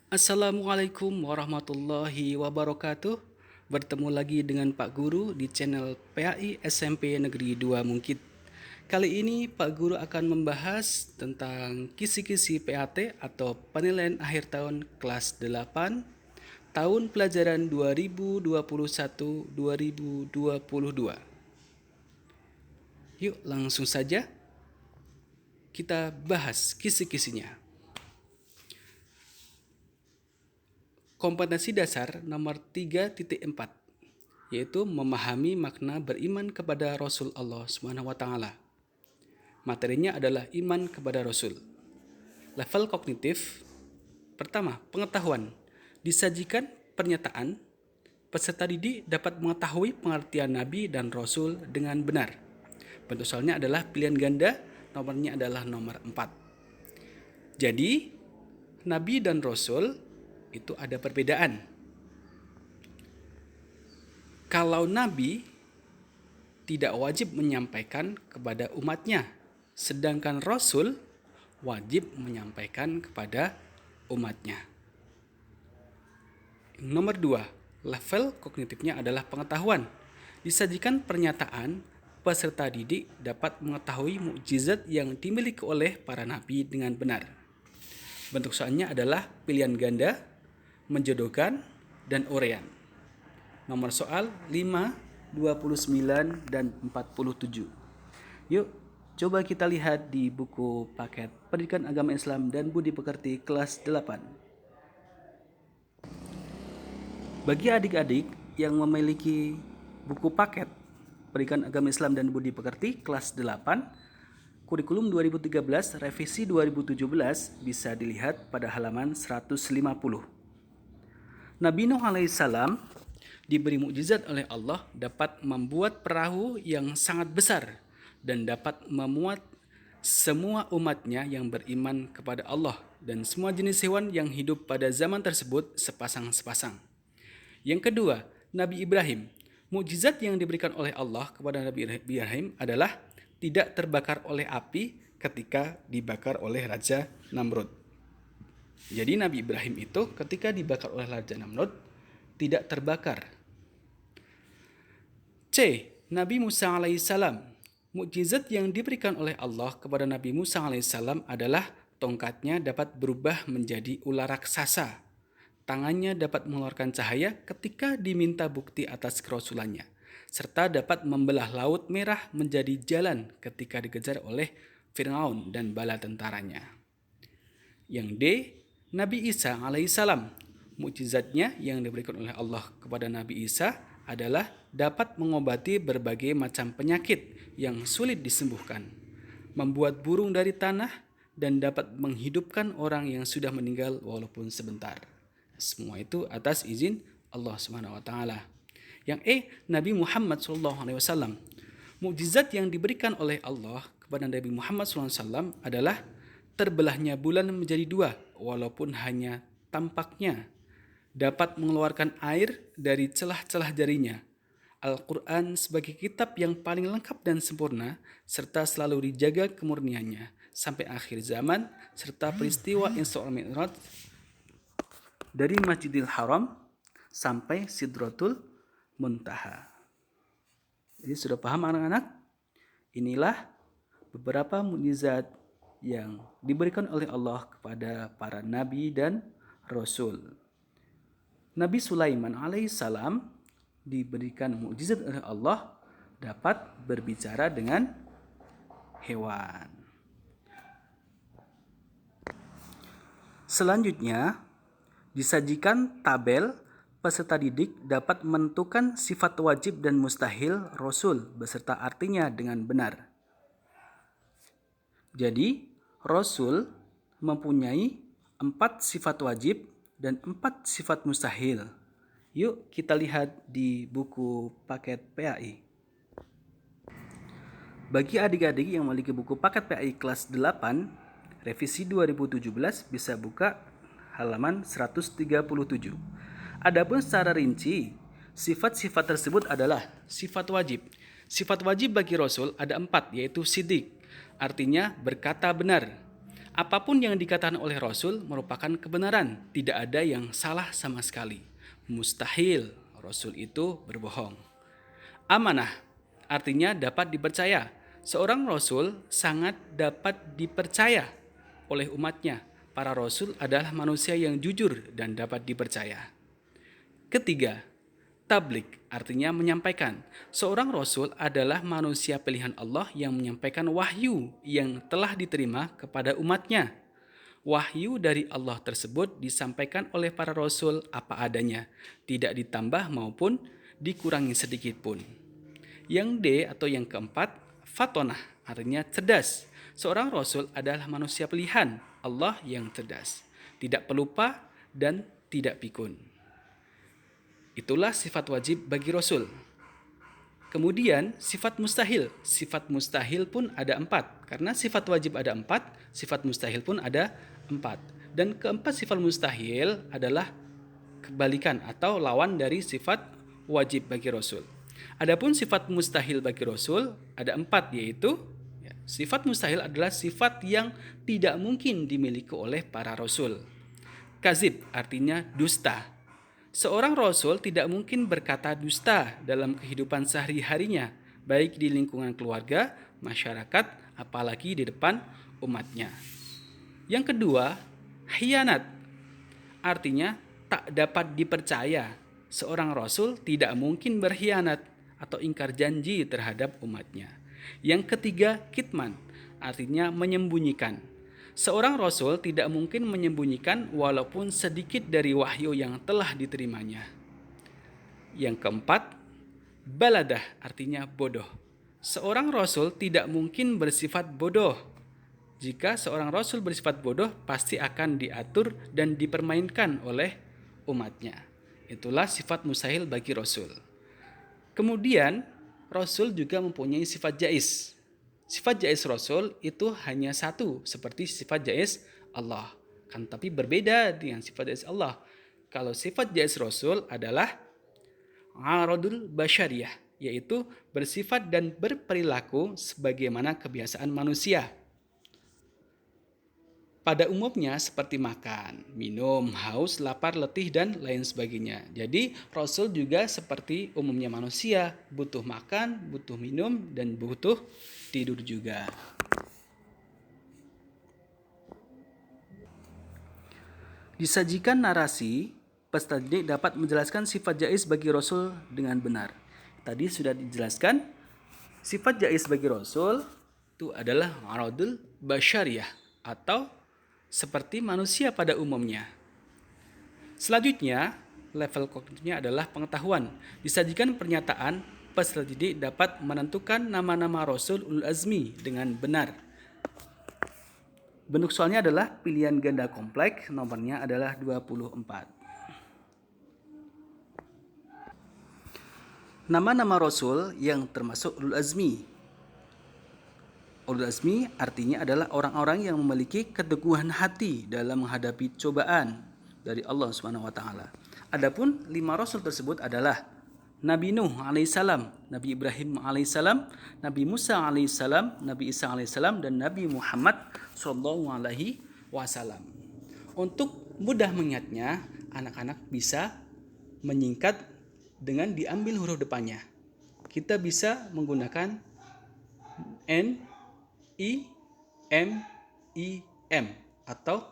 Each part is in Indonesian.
Assalamualaikum warahmatullahi wabarakatuh. Bertemu lagi dengan Pak Guru di channel PAI SMP Negeri 2 Mungkit. Kali ini Pak Guru akan membahas tentang kisi-kisi PAT atau penilaian akhir tahun kelas 8 tahun pelajaran 2021-2022. Yuk langsung saja kita bahas kisi-kisinya. Kompetensi dasar nomor 3.4 yaitu memahami makna beriman kepada Rasul Allah Subhanahu wa taala. Materinya adalah iman kepada Rasul. Level kognitif pertama, pengetahuan. Disajikan pernyataan, peserta didik dapat mengetahui pengertian Nabi dan Rasul dengan benar. Bentuk soalnya adalah pilihan ganda, nomornya adalah nomor 4. Jadi, Nabi dan Rasul itu ada perbedaan. Kalau Nabi tidak wajib menyampaikan kepada umatnya, sedangkan Rasul wajib menyampaikan kepada umatnya. Nomor 2, level kognitifnya adalah pengetahuan. Disajikan pernyataan, peserta didik dapat mengetahui mukjizat yang dimiliki oleh para nabi dengan benar. Bentuk soalnya adalah pilihan ganda, menjodohkan, dan urean. Nomor soal 5, 29, dan 47. Yuk, coba kita lihat di buku paket Pendidikan Agama Islam dan Budi Pekerti kelas 8. Bagi adik-adik yang memiliki buku paket Pendidikan Agama Islam dan Budi Pekerti kelas 8, kurikulum 2013 revisi 2017 bisa dilihat pada halaman 150. Nabi Nuh alaihissalam diberi mukjizat oleh Allah dapat membuat perahu yang sangat besar dan dapat memuat semua umatnya yang beriman kepada Allah dan semua jenis hewan yang hidup pada zaman tersebut sepasang-sepasang. Yang kedua, Nabi Ibrahim. Mukjizat yang diberikan oleh Allah kepada Nabi Ibrahim adalah tidak terbakar oleh api ketika dibakar oleh Raja Namrud. Jadi Nabi Ibrahim itu ketika dibakar oleh Raja Namrud tidak terbakar. C. Nabi Musa alaihissalam. Mukjizat yang diberikan oleh Allah kepada Nabi Musa alaihissalam adalah tongkatnya dapat berubah menjadi ular raksasa. Tangannya dapat mengeluarkan cahaya ketika diminta bukti atas kerasulannya, serta dapat membelah laut merah menjadi jalan ketika dikejar oleh Fir'aun dan bala tentaranya. Yang D. Nabi Isa alaihissalam. Mukjizatnya yang diberikan oleh Allah kepada Nabi Isa adalah dapat mengobati berbagai macam penyakit yang sulit disembuhkan, membuat burung dari tanah, dan dapat menghidupkan orang yang sudah meninggal walaupun sebentar. Semua itu atas izin Allah Subhanahu wa taala. Yang E, Nabi Muhammad SAW. Mukjizat yang diberikan oleh Allah kepada Nabi Muhammad SAW adalah terbelahnya bulan menjadi dua, walaupun hanya tampaknya, dapat mengeluarkan air dari celah-celah jarinya. Al-Quran sebagai kitab yang paling lengkap dan sempurna, serta selalu dijaga kemurniannya sampai akhir zaman, serta peristiwa Isra Mi'raj dari Masjidil Haram sampai Sidratul Muntaha. Jadi sudah paham anak-anak? Inilah beberapa mukjizat yang diberikan oleh Allah kepada para nabi dan rasul. Nabi Sulaiman alaihissalam diberikan mukjizat oleh Allah dapat berbicara dengan hewan. Selanjutnya, disajikan tabel peserta didik dapat menentukan sifat wajib dan mustahil Rasul beserta artinya dengan benar. Jadi, Rasul mempunyai 4 sifat wajib dan 4 sifat mustahil. Yuk kita lihat di buku paket PAI. Bagi adik-adik yang memiliki buku paket PAI kelas 8, revisi 2017 bisa buka halaman 137. Adapun secara rinci, sifat-sifat tersebut adalah sifat wajib. Sifat wajib bagi Rasul ada 4, yaitu sidik, artinya berkata benar. Apapun yang dikatakan oleh Rasul merupakan kebenaran, tidak ada yang salah sama sekali. Mustahil Rasul itu berbohong. Amanah artinya dapat dipercaya. Seorang Rasul sangat dapat dipercaya oleh umatnya. Para Rasul adalah manusia yang jujur dan dapat dipercaya. Ketiga, tablik artinya menyampaikan. Seorang Rasul adalah manusia pilihan Allah yang menyampaikan wahyu yang telah diterima kepada umatnya. Wahyu dari Allah tersebut disampaikan oleh para Rasul apa adanya, tidak ditambah maupun dikurangi sedikit pun. Yang D atau yang keempat, fatonah artinya cerdas. Seorang Rasul adalah manusia pilihan Allah yang cerdas, tidak pelupa dan tidak pikun. Itulah sifat wajib bagi Rasul. Kemudian sifat mustahil. Sifat mustahil pun ada 4. Karena sifat wajib ada 4, sifat mustahil pun ada 4. Dan keempat sifat mustahil adalah kebalikan atau lawan dari sifat wajib bagi Rasul. Adapun sifat mustahil bagi Rasul ada 4, yaitu sifat mustahil adalah sifat yang tidak mungkin dimiliki oleh para Rasul. Kazib artinya dusta. Seorang Rasul tidak mungkin berkata dusta dalam kehidupan sehari-harinya, baik di lingkungan keluarga, masyarakat, apalagi di depan umatnya. Yang kedua, khianat. Artinya tak dapat dipercaya. Seorang Rasul tidak mungkin berkhianat atau ingkar janji terhadap umatnya. Yang ketiga, kitman. Artinya menyembunyikan. Seorang Rasul tidak mungkin menyembunyikan walaupun sedikit dari wahyu yang telah diterimanya. Yang keempat, baladah artinya bodoh. Seorang Rasul tidak mungkin bersifat bodoh. Jika seorang Rasul bersifat bodoh, pasti akan diatur dan dipermainkan oleh umatnya. Itulah sifat mustahil bagi Rasul. Kemudian, Rasul juga mempunyai sifat jaiz. Sifat jaiz Rasul itu hanya satu, seperti sifat jaiz Allah. Kan tapi berbeda dengan sifat jaiz Allah. Kalau sifat jaiz Rasul adalah aradul basyariyah, yaitu bersifat dan berperilaku sebagaimana kebiasaan manusia. Pada umumnya seperti makan, minum, haus, lapar, letih, dan lain sebagainya. Jadi Rasul juga seperti umumnya manusia, butuh makan, butuh minum, dan butuh tidur juga. Disajikan narasi, peserta didik dapat menjelaskan sifat jaiz bagi Rasul dengan benar. Tadi sudah dijelaskan, sifat jaiz bagi Rasul itu adalah aradul basyariyah atau seperti manusia pada umumnya. Selanjutnya, level kognitifnya adalah pengetahuan. Disajikan pernyataan, peserta didik dapat menentukan nama-nama Rasul ulul azmi dengan benar. Bentuk soalnya adalah pilihan ganda kompleks, nomornya adalah 24. Nama-nama Rasul yang termasuk ulul azmi. Ulul azmi artinya adalah orang-orang yang memiliki keteguhan hati dalam menghadapi cobaan dari Allah Subhanahu wa taala. Adapun 5 rasul tersebut adalah Nabi Nuh alaihissalam, Nabi Ibrahim alaihissalam, Nabi Musa alaihissalam, Nabi Isa alaihissalam, dan Nabi Muhammad sallallahu alaihi wasallam. Untuk mudah mengingatnya, anak-anak bisa menyingkat dengan diambil huruf depannya. Kita bisa menggunakan N, I, M, I, M, atau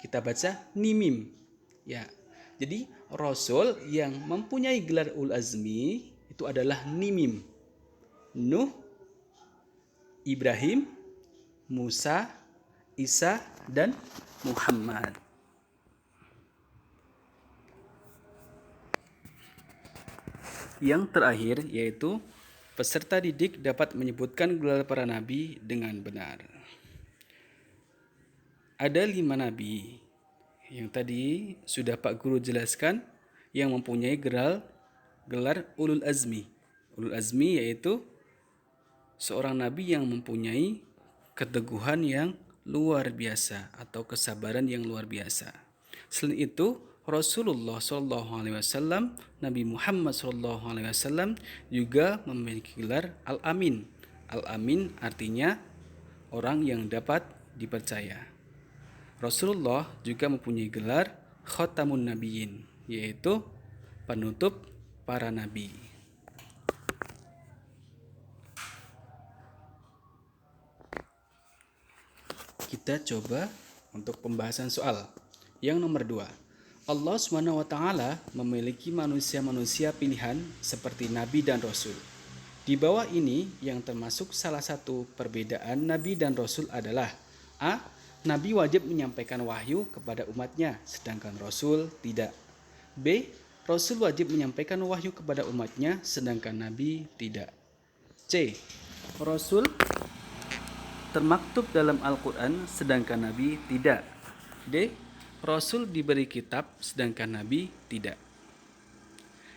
kita baca Nimim. Ya, jadi Rasul yang mempunyai gelar ulul azmi itu adalah Nimim. Nuh, Ibrahim, Musa, Isa, dan Muhammad. Yang terakhir yaitu peserta didik dapat menyebutkan gelar para nabi dengan benar. Ada 5 nabi yang tadi sudah Pak Guru jelaskan yang mempunyai gelar ulul azmi. Ulul azmi yaitu seorang nabi yang mempunyai keteguhan yang luar biasa atau kesabaran yang luar biasa. Selain itu, Rasulullah SAW, Nabi Muhammad SAW juga memiliki gelar Al-Amin. Al-Amin artinya orang yang dapat dipercaya. Rasulullah juga mempunyai gelar Khatamun Nabiyyin, yaitu penutup para nabi. Kita coba untuk pembahasan soal. Yang nomor 2. Allah SWT memiliki manusia-manusia pilihan seperti nabi dan rasul. Di bawah ini yang termasuk salah satu perbedaan nabi dan rasul adalah A. Nabi wajib menyampaikan wahyu kepada umatnya, sedangkan rasul tidak. B. Rasul wajib menyampaikan wahyu kepada umatnya, sedangkan nabi tidak. C. Rasul termaktub dalam Al-Quran, sedangkan nabi tidak. D. Rasul diberi kitab, sedangkan nabi tidak.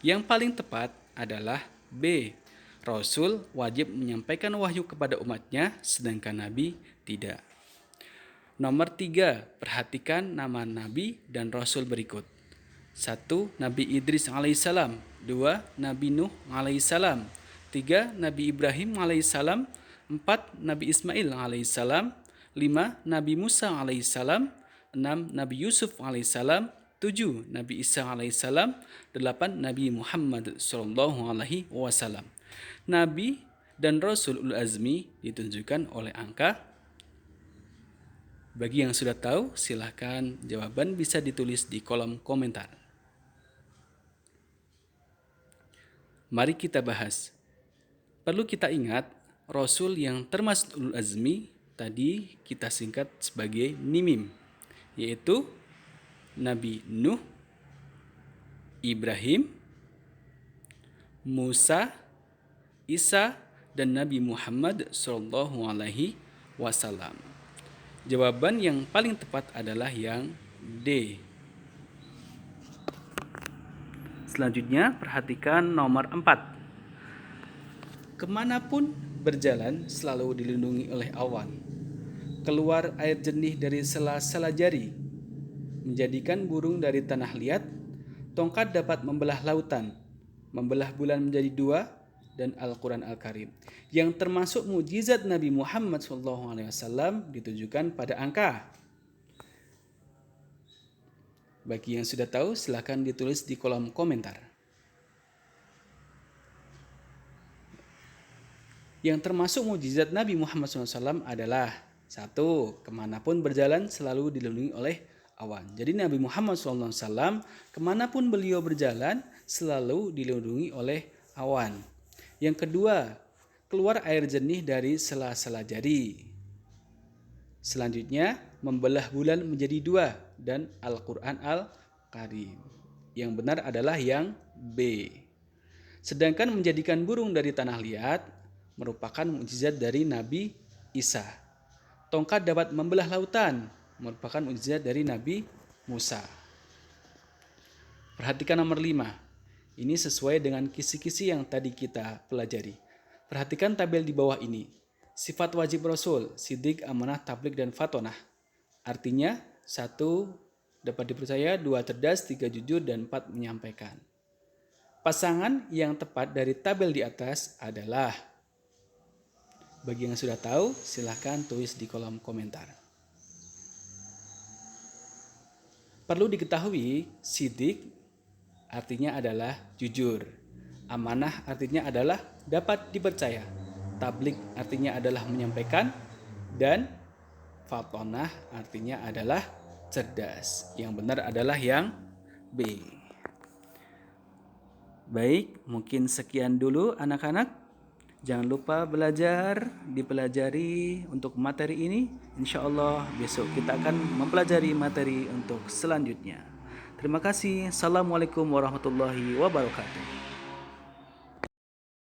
Yang paling tepat adalah B. Rasul wajib menyampaikan wahyu kepada umatnya, sedangkan nabi tidak. Nomor 3. Perhatikan nama nabi dan rasul berikut. 1. Nabi Idris alaihissalam. 2. Nabi Nuh alaihissalam. 3. Nabi Ibrahim alaihissalam. 4. Nabi Ismail alaihissalam. 5. Nabi Musa alaihissalam. 6. Nabi Yusuf alaihissalam. 7. Nabi Isa alaihissalam. 8. Nabi Muhammad sallallahu alaihi wasallam. Nabi dan Rasul Ulul Azmi ditunjukkan oleh angka. Bagi yang sudah tahu, silahkan jawaban bisa ditulis di kolom komentar. Mari kita bahas. Perlu kita ingat, Rasul yang termasuk Ulul Azmi tadi kita singkat sebagai NIMIM, yaitu Nabi Nuh, Ibrahim, Musa, Isa, dan Nabi Muhammad sallallahu alaihi wasallam. Jawaban yang paling tepat adalah yang D. Selanjutnya, perhatikan nomor 4. Kemanapun berjalan selalu dilindungi oleh awan. Keluar air jernih dari sela-sela jari. Menjadikan burung dari tanah liat. Tongkat dapat membelah lautan. Membelah bulan menjadi 2. Dan Al-Quran Al-Karim. Yang termasuk mukjizat Nabi Muhammad SAW ditujukan pada angka. Bagi yang sudah tahu, silakan ditulis di kolom komentar. Yang termasuk mukjizat Nabi Muhammad SAW adalah 1. Kemanapun berjalan selalu dilindungi oleh awan. Jadi Nabi Muhammad SAW kemanapun beliau berjalan selalu dilindungi oleh awan. Yang kedua, keluar air jernih dari sela-sela jari. Selanjutnya, membelah bulan menjadi 2 dan Al-Quran Al-Karim. Yang benar adalah yang B. Sedangkan menjadikan burung dari tanah liat merupakan mukjizat dari Nabi Isa. Tongkat dapat membelah lautan merupakan mukjizat dari Nabi Musa. Perhatikan nomor 5. Ini sesuai dengan kisi-kisi yang tadi kita pelajari. Perhatikan tabel di bawah ini. Sifat wajib Rasul, sidik, amanah, tabligh, dan fatonah. Artinya 1. Dapat dipercaya, 2. Cerdas, 3. Jujur, dan 4. Menyampaikan. Pasangan yang tepat dari tabel di atas adalah, bagi yang sudah tahu, silahkan tulis di kolom komentar. Perlu diketahui, sidik artinya adalah jujur. Amanah artinya adalah dapat dipercaya. Tabligh artinya adalah menyampaikan. Dan fatonah artinya adalah cerdas. Yang benar adalah yang B. Baik, mungkin sekian dulu anak-anak. Jangan lupa belajar, dipelajari untuk materi ini. Insya Allah besok kita akan mempelajari materi untuk selanjutnya. Terima kasih. Assalamualaikum warahmatullahi wabarakatuh.